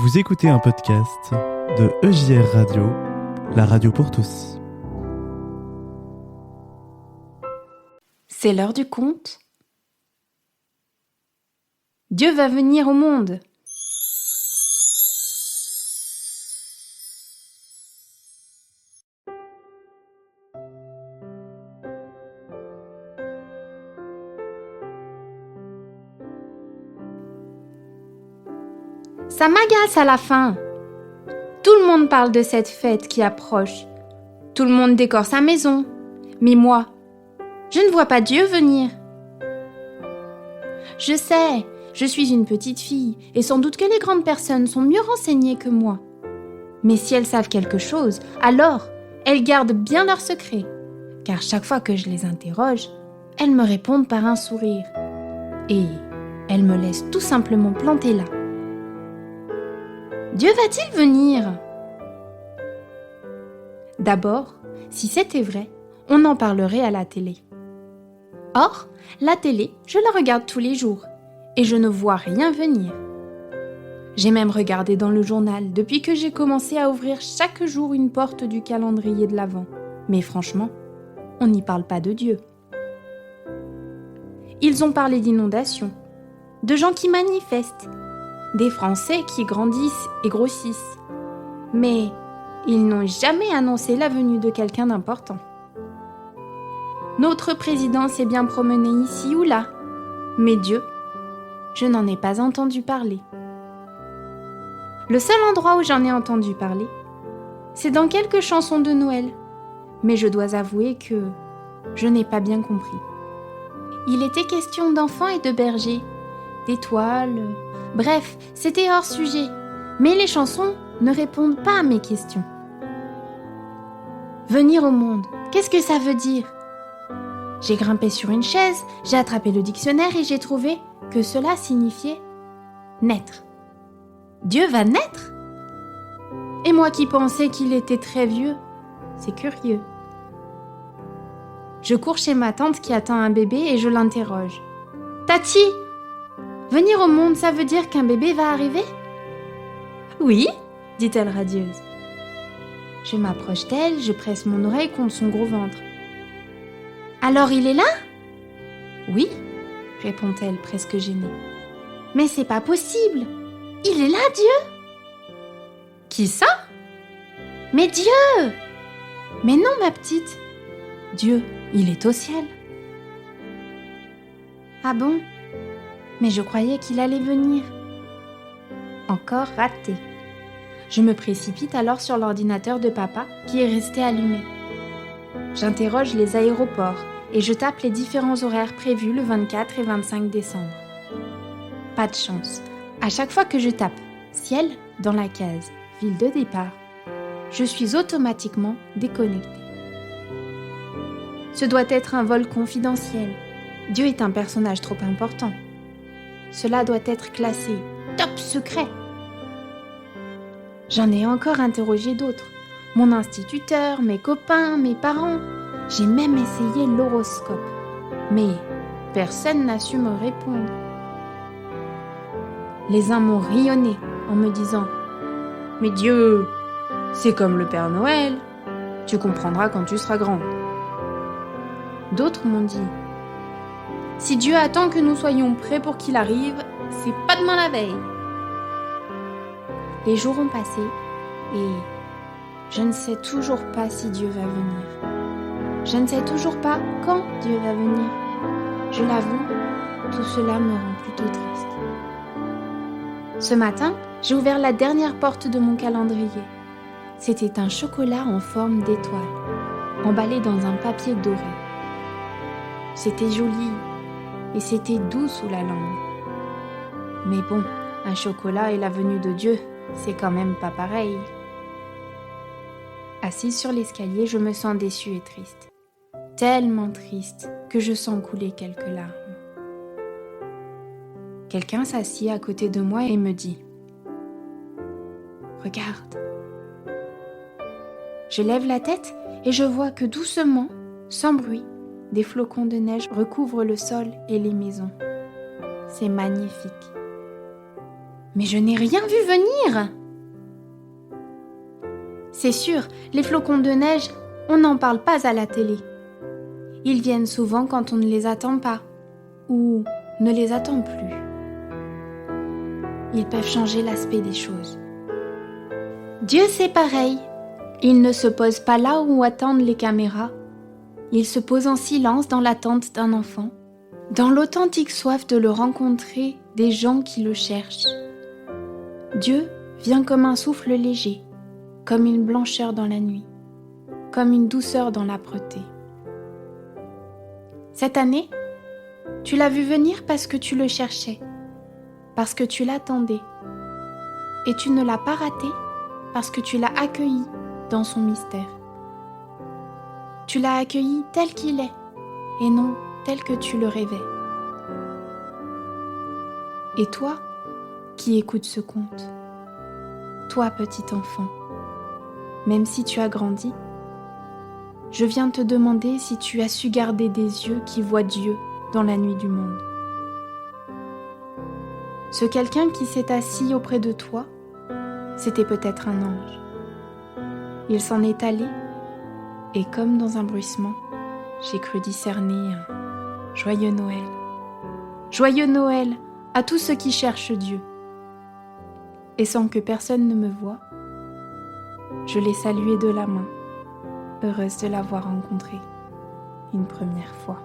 Vous écoutez un podcast de EJR Radio, la radio pour tous. C'est l'heure du conte. Dieu va venir au monde. Ça m'agace à la fin. Tout le monde parle de cette fête qui approche. Tout le monde décore sa maison. Mais moi, je ne vois pas Dieu venir. Je sais, je suis une petite fille et sans doute que les grandes personnes sont mieux renseignées que moi. Mais si elles savent quelque chose, alors elles gardent bien leur secret. Car chaque fois que je les interroge, elles me répondent par un sourire. Et elles me laissent tout simplement planter là. Dieu va-t-il venir ? D'abord, si c'était vrai, on en parlerait à la télé. Or, la télé, je la regarde tous les jours et je ne vois rien venir. J'ai même regardé dans le journal depuis que j'ai commencé à ouvrir chaque jour une porte du calendrier de l'Avent. Mais franchement, on n'y parle pas de Dieu. Ils ont parlé d'inondations, de gens qui manifestent, des Français qui grandissent et grossissent. Mais ils n'ont jamais annoncé la venue de quelqu'un d'important. Notre président s'est bien promené ici ou là, mais Dieu, je n'en ai pas entendu parler. Le seul endroit où j'en ai entendu parler, c'est dans quelques chansons de Noël, mais je dois avouer que je n'ai pas bien compris. Il était question d'enfants et de bergers, d'étoiles, bref, c'était hors sujet, mais les chansons ne répondent pas à mes questions. Venir au monde, qu'est-ce que ça veut dire ? J'ai grimpé sur une chaise, j'ai attrapé le dictionnaire et j'ai trouvé que cela signifiait naître. Dieu va naître ? Et moi qui pensais qu'il était très vieux, c'est curieux. Je cours chez ma tante qui attend un bébé et je l'interroge. « Tati, venir au monde, ça veut dire qu'un bébé va arriver ?»« Oui, dit-elle radieuse. » Je m'approche d'elle, je presse mon oreille contre son gros ventre. « Alors il est là ?»« Oui, répond-elle presque gênée. »« Mais c'est pas possible. Il est là, Dieu ?» ?»« Qui ça ?»« Mais Dieu !»« Mais non, ma petite. Dieu, il est au ciel. »« Ah bon ? Mais je croyais qu'il allait venir. » Encore raté. Je me précipite alors sur l'ordinateur de papa qui est resté allumé. J'interroge les aéroports et je tape les différents horaires prévus le 24 et 25 décembre. Pas de chance. À chaque fois que je tape « ciel » dans la case « ville de départ », je suis automatiquement déconnectée. Ce doit être un vol confidentiel. Dieu est un personnage trop important. Cela doit être classé « top secret ». J'en ai encore interrogé d'autres. Mon instituteur, mes copains, mes parents. J'ai même essayé l'horoscope. Mais personne n'a su me répondre. Les uns m'ont rayonné en me disant « Mais Dieu, c'est comme le Père Noël. Tu comprendras quand tu seras grand. » D'autres m'ont dit « Si Dieu attend que nous soyons prêts pour qu'il arrive, c'est pas demain la veille. » Les jours ont passé et je ne sais toujours pas si Dieu va venir. Je ne sais toujours pas quand Dieu va venir. Je l'avoue, tout cela me rend plutôt triste. Ce matin, j'ai ouvert la dernière porte de mon calendrier. C'était un chocolat en forme d'étoile, emballé dans un papier doré. C'était joli et c'était doux sous la langue. Mais bon, un chocolat et la venue de Dieu, c'est quand même pas pareil. Assise sur l'escalier, je me sens déçue et triste. Tellement triste que je sens couler quelques larmes. Quelqu'un s'assied à côté de moi et me dit « Regarde !» Je lève la tête et je vois que doucement, sans bruit, des flocons de neige recouvrent le sol et les maisons. C'est magnifique. Mais je n'ai rien vu venir. C'est sûr, les flocons de neige, on n'en parle pas à la télé. Ils viennent souvent quand on ne les attend pas, ou ne les attend plus. Ils peuvent changer l'aspect des choses. Dieu, c'est pareil. Il ne se pose pas là où attendent les caméras. Il se pose en silence dans l'attente d'un enfant, dans l'authentique soif de le rencontrer des gens qui le cherchent. Dieu vient comme un souffle léger, comme une blancheur dans la nuit, comme une douceur dans l'âpreté. Cette année, tu l'as vu venir parce que tu le cherchais, parce que tu l'attendais. Et tu ne l'as pas raté parce que tu l'as accueilli dans son mystère. Tu l'as accueilli tel qu'il est et non tel que tu le rêvais. Et toi, qui écoutes ce conte, toi petit enfant, même si tu as grandi, je viens te demander si tu as su garder des yeux qui voient Dieu dans la nuit du monde. Ce quelqu'un qui s'est assis auprès de toi, c'était peut-être un ange. Il s'en est allé, et comme dans un bruissement, j'ai cru discerner un joyeux Noël. Joyeux Noël à tous ceux qui cherchent Dieu. Et sans que personne ne me voie, je l'ai salué de la main, heureuse de l'avoir rencontré une première fois.